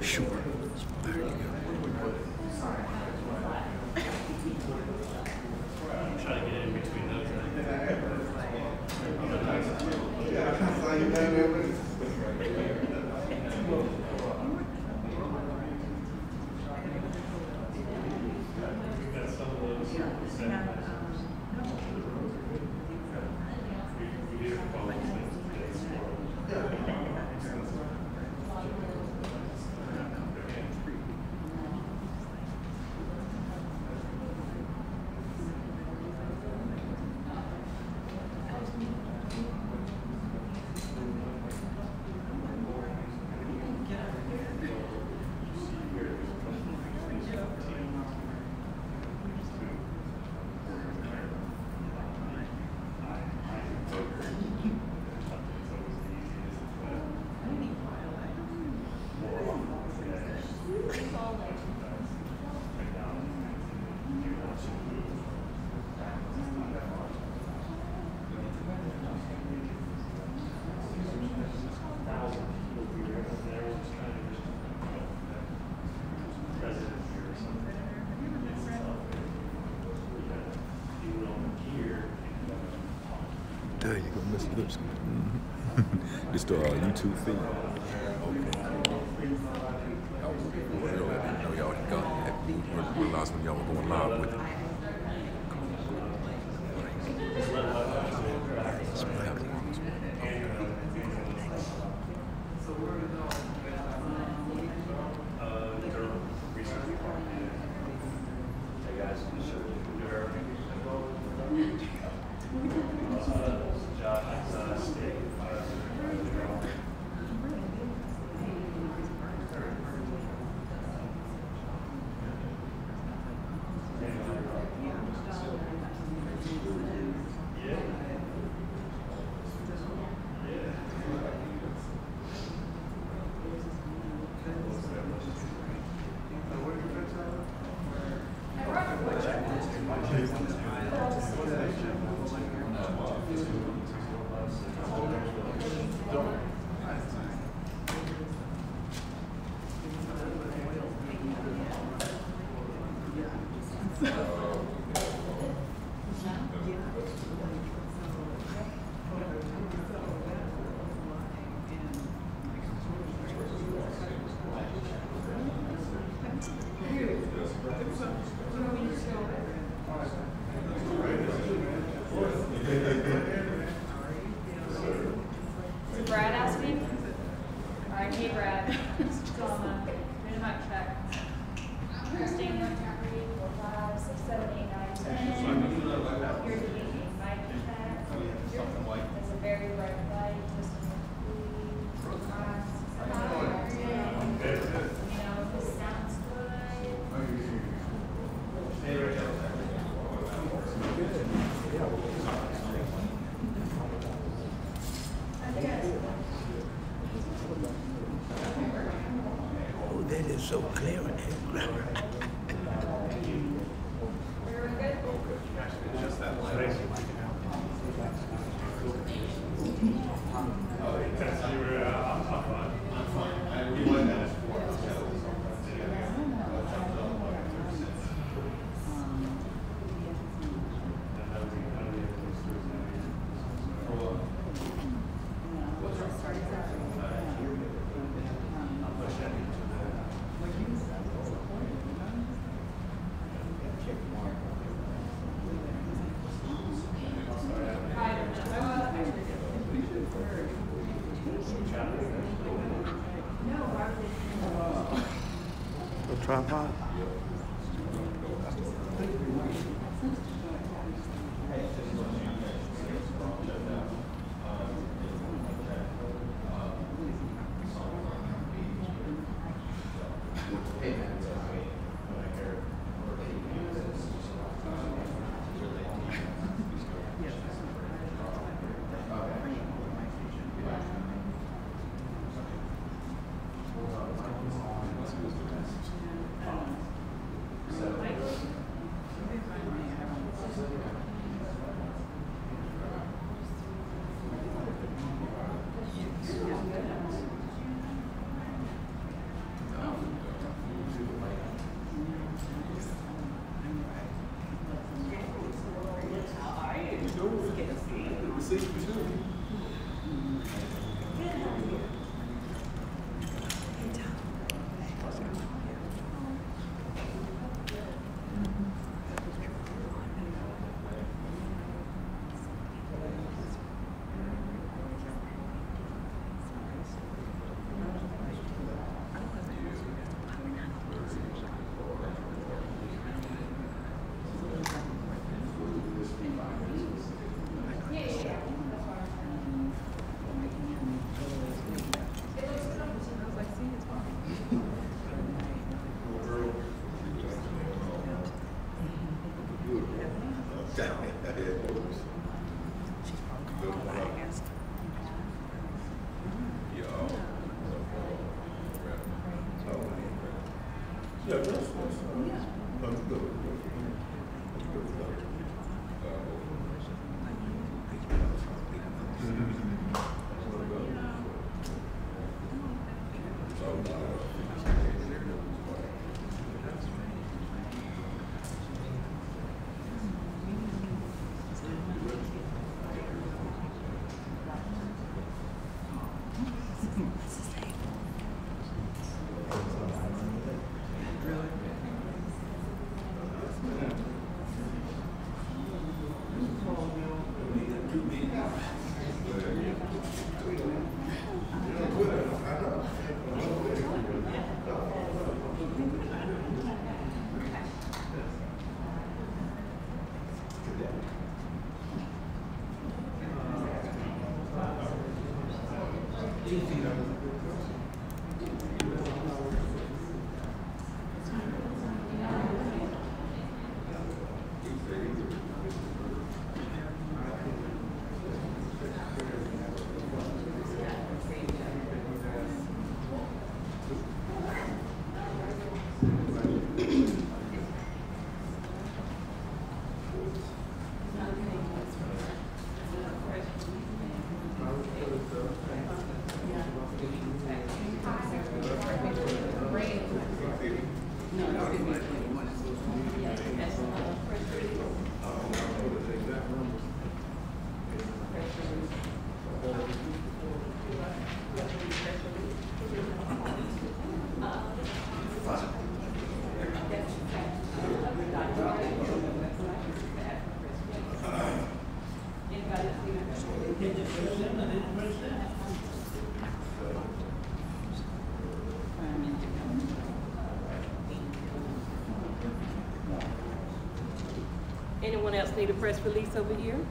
Sure. There you go. I'm trying to get in between those. There you go, Mr. Lipscomb. This the YouTube feed. Okay. I didn't know y'all had gone. I realized when y'all were going live with it. Brad asked me. All right, hey Brad. So I'm read a mic check. Testing 1, 2, 3, 4, 5, 6, 7, 8, 9, 10. Here's the mic check. It's a very bright light. Testing 1, 2, 3, 4, 5, 6, 7, 8, 9, 10. You know, if this sounds good. Oh, that is so clear. Tripod? Anyone else need a press release over here?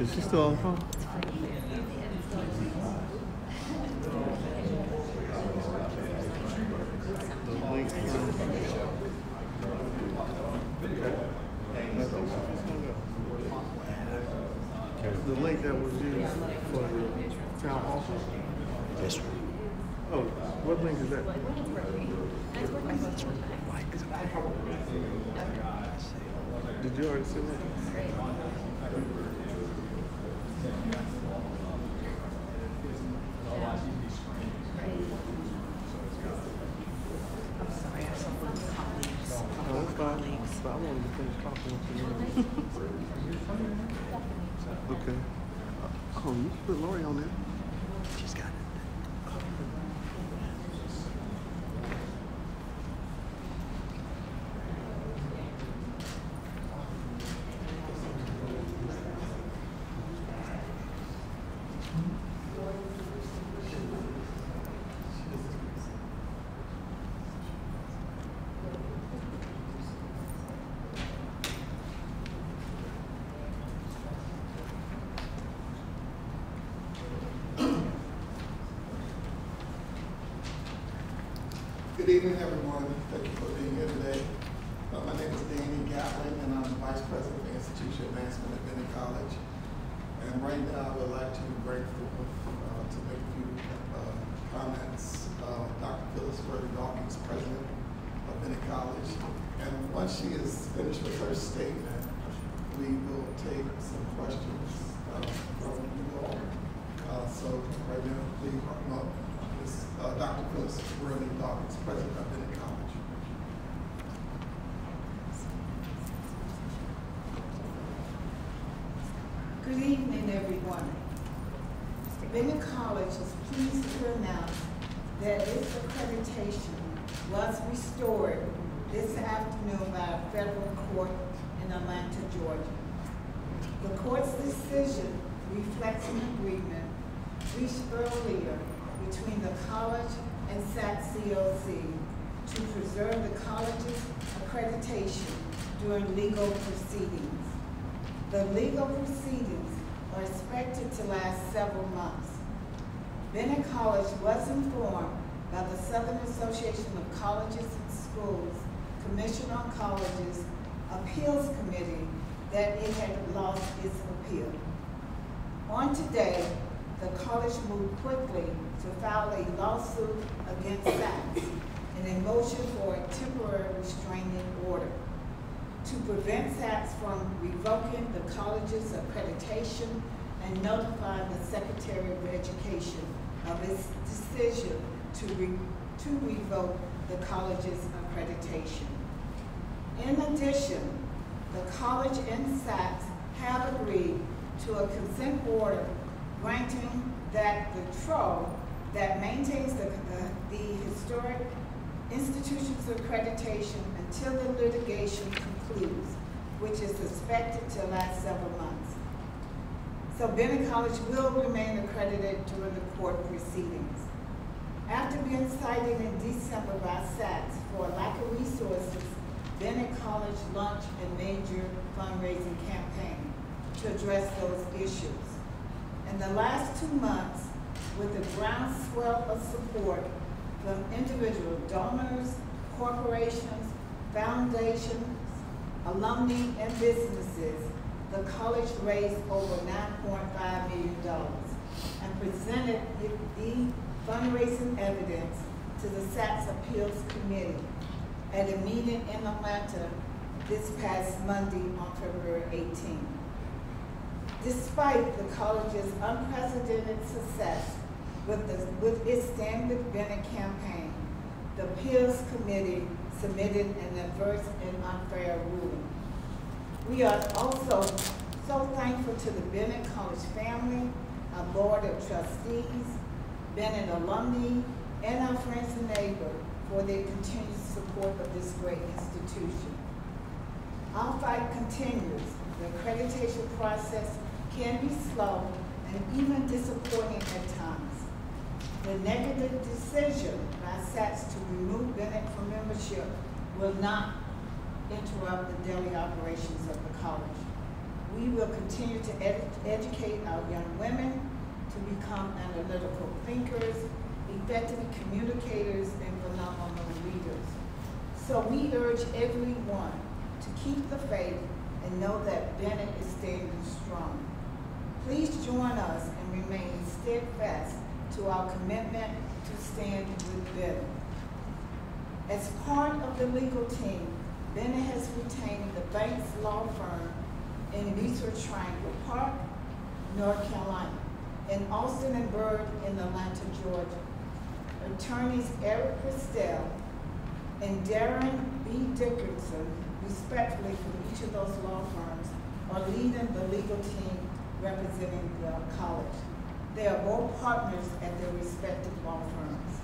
Is she still on the phone? The link that was used for the town hall? Yes, sir. Oh, what link is that? Did you already see that? Oh, that's fine. But I wanted to finish talking with you. Okay. Oh, you should put Lori on there. She's got it. Good evening, everyone. Thank you for being here today. My name is Danny Gatling, and I'm the Vice President of Institution Advancement at Bennett College. And right now, I would like to bring forward to make a few comments. Dr. Phyllis Dawkins, President of Bennett College. And once she is finished with her statement, we will take some questions from you all. So right now, please welcome up Dr. Phyllis Dawkins, President of Bennett College. Good evening, everyone. Bennett College is pleased to announce that its accreditation was restored this afternoon by a federal court in Atlanta, Georgia. The court's decision reflects an agreement reached earlier between the college and SAT-COC to preserve the college's accreditation during legal proceedings. The legal proceedings are expected to last several months. Bennett College was informed by the Southern Association of Colleges and Schools Commission on Colleges Appeals Committee that it had lost its appeal. On today, the college moved quickly to file a lawsuit against SACS and a motion for a temporary restraining order to prevent SACS from revoking the college's accreditation and notify the Secretary of Education of its decision to revoke the college's accreditation. In addition, the college and SACS have agreed to a consent order granting that the TRO that maintains the historic institution's accreditation until the litigation concludes, which is expected to last several months. So Bennett College will remain accredited during the court proceedings. After being cited in December by SACS for lack of resources, Bennett College launched a major fundraising campaign to address those issues. In the last 2 months, with the groundswell of support from individual donors, corporations, foundations, alumni, and businesses, the college raised over $9.5 million and presented the fundraising evidence to the SACS Appeals Committee at a meeting in Atlanta this past Monday on February 18th. Despite the college's unprecedented success with its Stand with Bennett campaign, the Appeals Committee submitted an adverse and unfair ruling. We are also so thankful to the Bennett College family, our board of trustees, Bennett alumni, and our friends and neighbors for their continued support of this great institution. Our fight continues. The accreditation process can be slow and even disappointing at times. The negative decision by SACS to remove Bennett from membership will not interrupt the daily operations of the college. We will continue to educate our young women to become analytical thinkers, effective communicators, and phenomenal leaders. So we urge everyone to keep the faith and know that Bennett is standing strong. Please join us and remain steadfast to our commitment to stand with Bennett. As part of the legal team, Bennett has retained the Banks law firm in Research Triangle Park, North Carolina, and Austin and Byrd in Atlanta, Georgia. Attorneys Eric Christel and Darren B. Dickerson, respectively from each of those law firms, are leading the legal team representing the college. They are both partners at their respective law firms.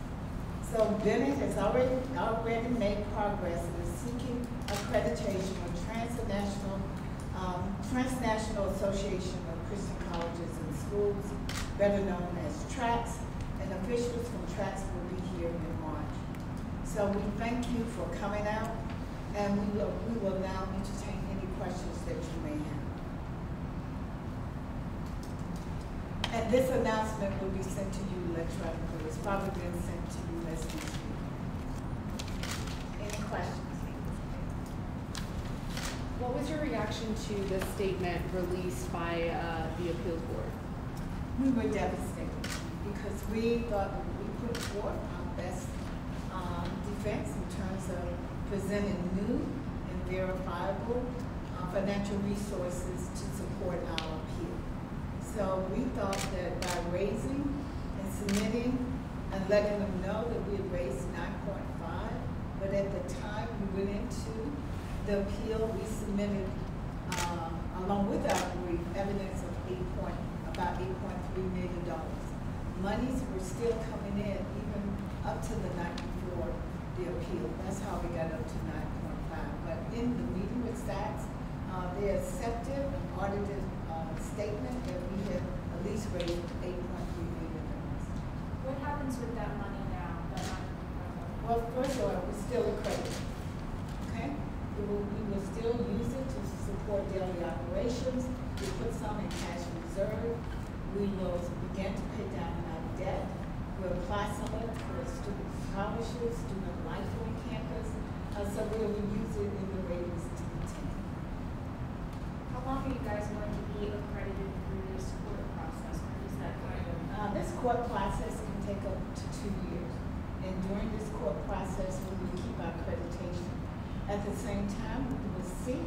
So Bennett has already made progress in seeking accreditation with Transnational Association of Christian Colleges and Schools, better known as TRACS, and officials from TRACS will be here in March. So we thank you for coming out, and we will now entertain any questions that you may have. And this announcement will be sent to you electronically. It's probably been sent to you as we speak. Any questions? What was your reaction to the statement released by the appeals board? We were devastated because we thought we put forth our best defense in terms of presenting new and verifiable financial resources to support our appeal. So we thought that by raising and submitting and letting them know that we had raised 9.5, but at the time we went into the appeal, we submitted, along with our brief, evidence of about $8.3 million. Monies were still coming in even up to the night before the appeal. That's how we got up to 9.5. But in the meeting with SACS, they accepted an audited statement that we had at least raised $8.3 million. What happens with that money now? Well, first of all, we're still accredited. Okay? We will still use it to support daily operations. We put some in cash reserve. We will begin to pay down our debt. We'll apply some of it for student scholarships, student life on campus. So we'll use it in the ratings to continue. How long are you guys going to be accredited through this court process? When is that going to? This court process can take up to 2 years. And during this court process, we will keep our accreditation. At the same time, we will seek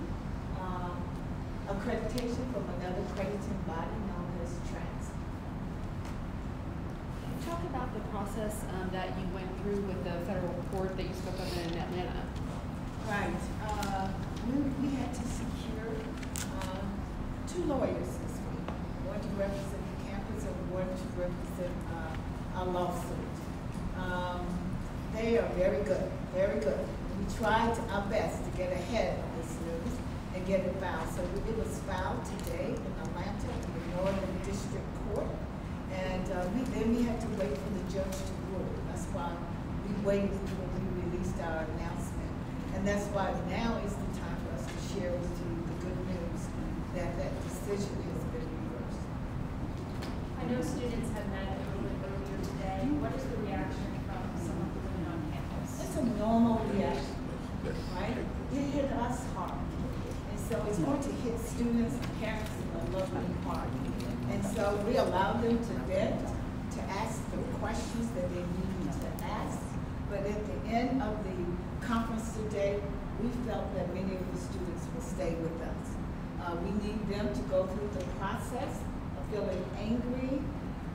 accreditation from another accrediting body known as TRACS. Can you talk about the process that you went through with the federal court that you spoke of in Atlanta? Right. We had to secure 2 lawyers this week. One to represent the campus and one to represent our lawsuit. They are very good, very good. We tried our best to get ahead of this news and get it filed. So it was filed today in Atlanta in the Northern District Court. And then we had to wait for the judge to rule. That's why we waited until we released our announcement. And that's why now is the time for us to share with you the good news that that decision has been reversed. I know students have met a little bit earlier today. What is the reaction from someone living on campus? It's a normal reaction, right? It hit us hard. And so it's going to hit students and parents in a lovely hard. And so we allow them to vent, to ask the questions that they need to ask. But at the end of the conference today, we felt that many of the students will stay with us. We need them to go through the process of feeling angry,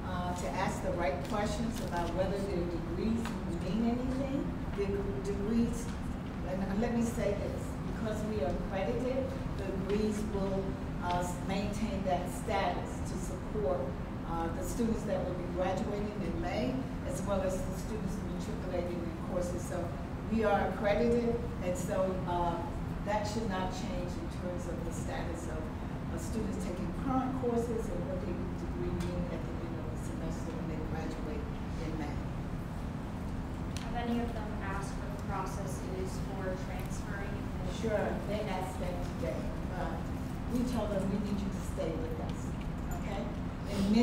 to ask the right questions about whether their degrees mean anything. Their degrees, and let me say this, because we are accredited, the degrees will maintain that status to support the students that will be graduating in May, as well as the students matriculating in courses. So we are accredited, and so that should not change in terms of the status of students taking current courses and what they degree mean at the end of the semester when they graduate in May. Have any of them asked what the process is for transferring? Sure, they asked that today. We told them we need you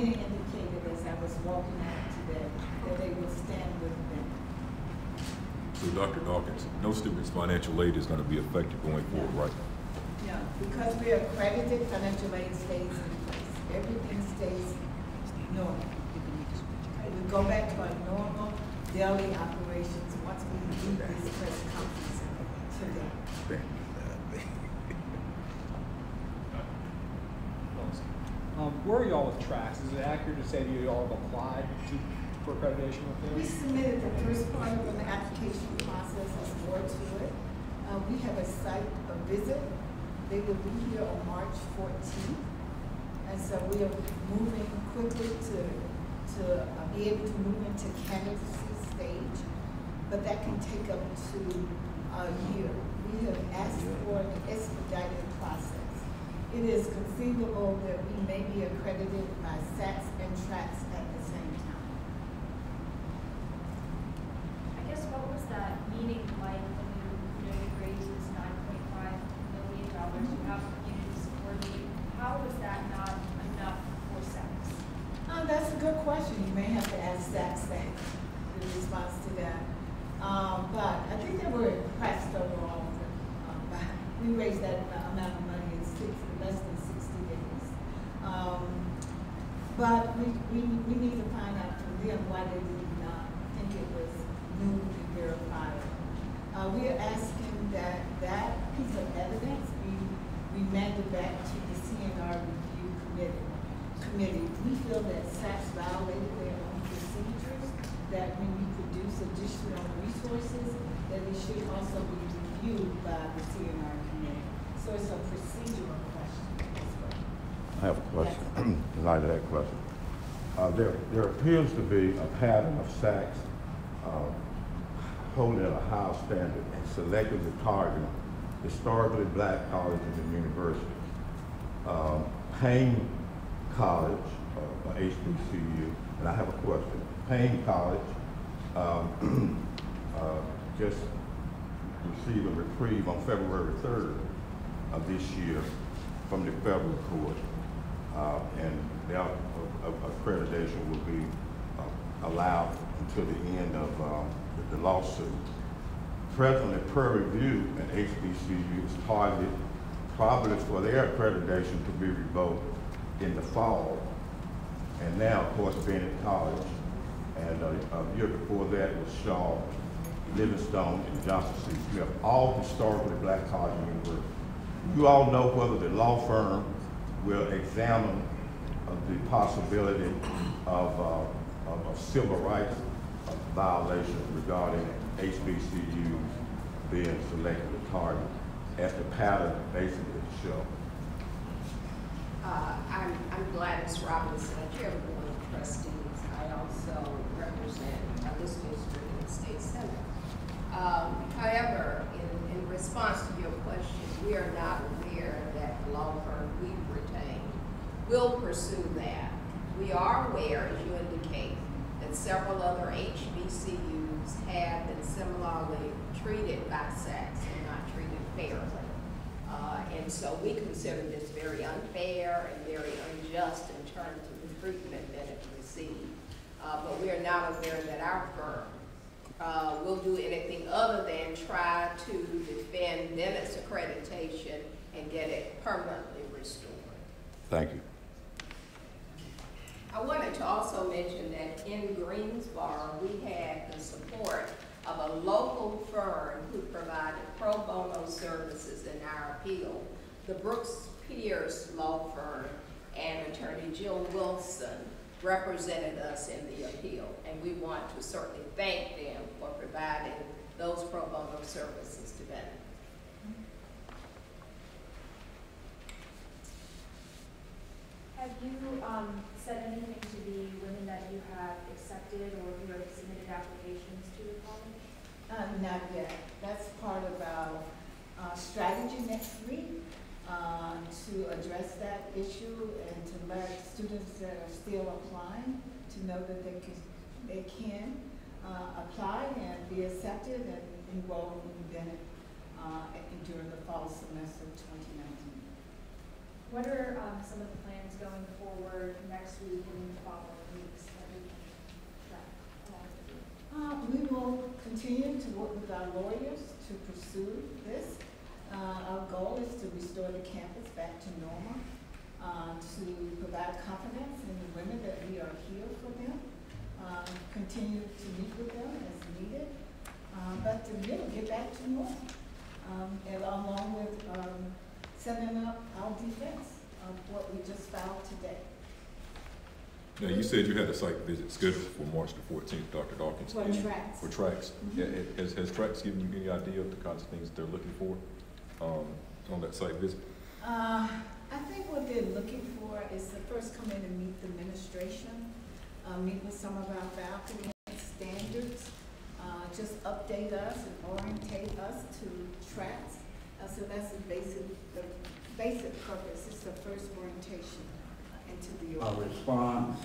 many indicated as I was walking out today that they will stand with them. So Dr. Dawkins, no student's financial aid is going to be affected going forward, right? Yeah, because we are accredited, financial aid stays in place. Everything stays normal. We go back to our normal daily operations once we do this press conference today. Where are y'all with tracks? Is it accurate to say that you all have applied for accreditation with them? We submitted the first part of an application process. There's more to it. We have a site, a visit. They will be here on March 14th. And so we are moving quickly to be able to move into candidacy stage. But that can take up to a year. We have asked for an expedited process. It is conceivable that we may be accredited by SACS and TRACS at the same time. I guess what was that meeting like when you raised this $9.5 million? You have community support meeting. How was that not enough for SACS? That's a good question. You may have to ask SACS that in response to that. But I think they were impressed overall. We raised that amount of money in less than 60 days. But we need to find out from them why they did not think it was new and verifiable. We are asking that piece of evidence be remanded back to the CNR review committee. We feel that SACS violated their own procedures, that when we produce additional resources, that it should also be reviewed by the CNR committee. So it's a procedural question as well. I have a question. In light of that question, there appears to be a pattern of SACS holding a high standard and selectively targeting historically black colleges and universities. Payne College, HBCU, and I have a question. Payne College just received a reprieve on February 3rd of this year from the federal court, and their accreditation will be allowed until the end of the lawsuit. Presently, Prairie View and HBCU is targeted probably for their accreditation to be revoked in the fall. And now, of course, Bennett College, and a year before that was Shaw, Livingstone, and Johnson C. Smith, all historically black colleges and universities. You all know whether the law firm will examine the possibility of civil rights violations regarding HBCUs being selected to target, as the pattern basically shows. I'm Gladys Robinson, chairman of the trustees. I also represent this district in the state senate. However, in response to your question, we are not aware that the law firm we've retained will pursue that. We are aware, as you indicate, that several other HBCUs have been similarly treated by SACS and not treated fairly. And so we consider this very unfair and very unjust in terms of the treatment Bennett received. But we are not aware that our firm will do anything other than try to defend Bennett's accreditation and get it permanently restored. Thank you. I wanted to also mention that in Greensboro, we had the support of a local firm who provided pro bono services in our appeal, the Brooks Pierce law firm, and attorney Jill Wilson represented us in the appeal, and we want to certainly thank them for providing those pro bono services to Bennett. Have you said anything to the women that you have accepted or who have submitted applications to the college? Not yet. That's part of our strategy next week to address that issue and to let students that are still applying to know that they can apply and be accepted and enroll in Bennett during the fall semester of 2019. What are some of the plans going forward next week and the following weeks that we can track along with you? We will continue to work with our lawyers to pursue this. Our goal is to restore the campus back to normal, to provide confidence in the women that we are here for them, continue to meet with them as needed, but to really get back to normal, and along with setting up our defense of what we just filed today. Now, you said you had a site visit scheduled for March the 14th, Dr. Dawkins. For tracks. For tracks. Yeah, has tracks given you any idea of the kinds of things they're looking for on that site visit? I think what they're looking for is to first come in and meet the administration, meet with some of our faculty standards, just update us and orientate us to tracks. So that's the basic purpose. It's the first orientation into the response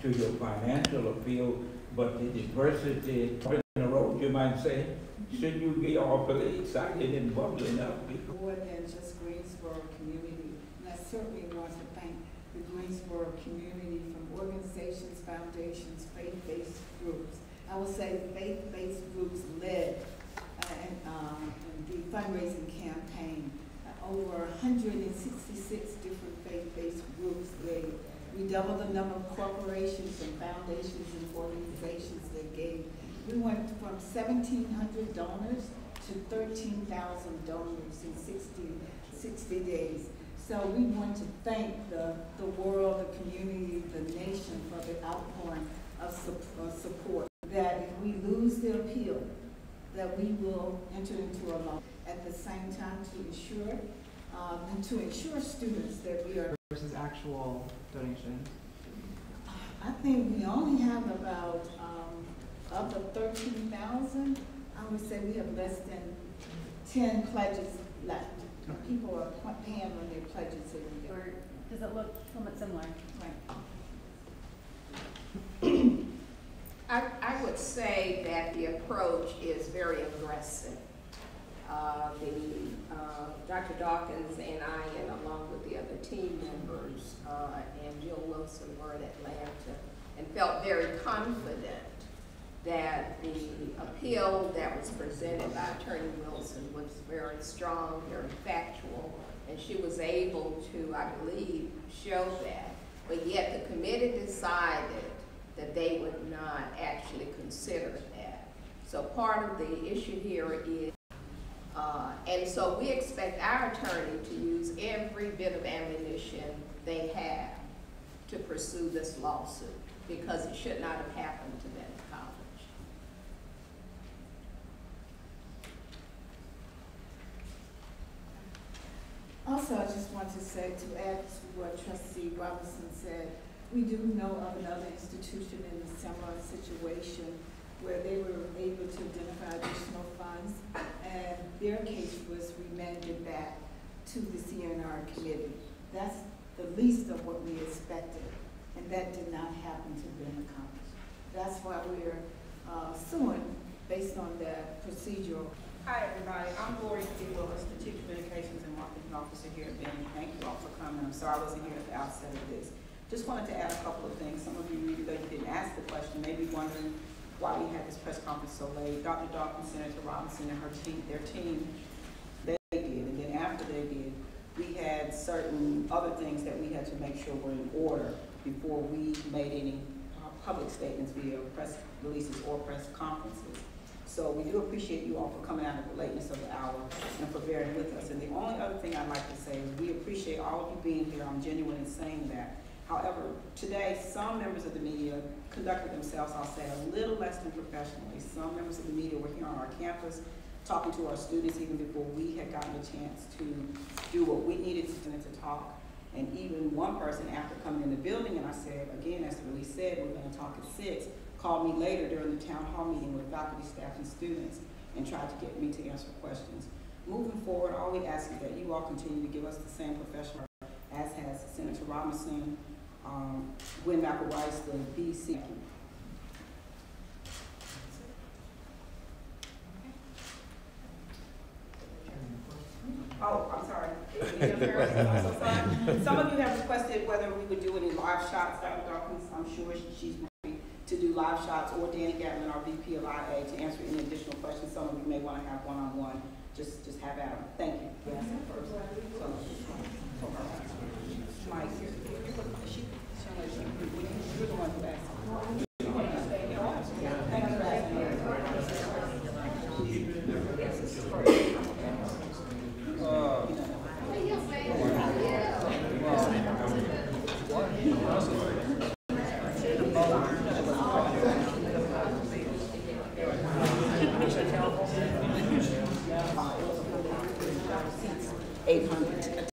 to your financial appeal, but the diversity in the road, you might say, should you be awfully excited and bubbling up? More than just Greensboro community. And I certainly want to thank the Greensboro community from organizations, foundations, faith-based groups. I will say faith-based groups led the fundraising campaign. Over 166 different faith-based groups. We doubled the number of corporations and foundations and organizations that gave. We went from 1,700 donors to 13,000 donors in 60 days. So we want to thank the world, the community, the nation for the outpouring of support. That if we lose the appeal, that we will enter into a law at the same time to ensure and to ensure students that we are versus actual donations. I think we only have about of the 13,000. I would say we have less than 10 pledges left. People are paying on their pledges every day. Or does it look somewhat similar? Right. I would say that the approach is very aggressive. Dr. Dawkins and I, and along with the other team members, and Jill Wilson were in Atlanta, and felt very confident that the appeal that was presented by Attorney Wilson was very strong, very factual, and she was able to, I believe, show that. But yet the committee decided that they would not actually consider that. So part of the issue here is, and so we expect our attorney to use every bit of ammunition they have to pursue this lawsuit, because it should not have happened to Bennett College. Also, I just want to say, to add to what Trustee Robinson said, we do know of another institution in a similar situation where they were able to identify additional funds, and their case was remanded back to the CNR committee. That's the least of what we expected, and that did not happen to Bennett College. That's why we're suing based on that procedural. Hi, everybody. I'm Lori Lewis, the Chief Communications and Marketing Officer here at Bennett. Thank you all for coming. I'm sorry I wasn't here at the outset of this. Just wanted to add a couple of things. Some of you, even though you didn't ask the question, may be wondering why we had this press conference so late. Dr. Dawkins, Senator Robinson, and their team, they did. And then after they did, we had certain other things that we had to make sure were in order before we made any public statements via press releases or press conferences. So we do appreciate you all for coming out at the lateness of the hour and for bearing with us. And the only other thing I'd like to say is we appreciate all of you being here. I'm genuine in saying that. However, today, some members of the media conducted themselves, I'll say, a little less than professionally. Some members of the media were here on our campus talking to our students even before we had gotten a chance to do what we needed to talk. And even one person, after coming in the building, and I said, again, as the release said, we're going to talk at 6, called me later during the town hall meeting with faculty, staff, and students and tried to get me to answer questions. Moving forward, all we ask is that you all continue to give us the same professional as has Senator Robinson, Gwen McElrice, the BC. Oh, I'm sorry. I'm so sorry. Some of you have requested whether we would do any live shots. Dr. Dawkins, I'm sure she's happy to do live shots, or Danny Gatlin, our VP of IA, to answer any additional questions. Some of you may want to have one-on-one. Just have at them. Thank you. Yes, first. Mike, you're the one who asked. Thank you for asking.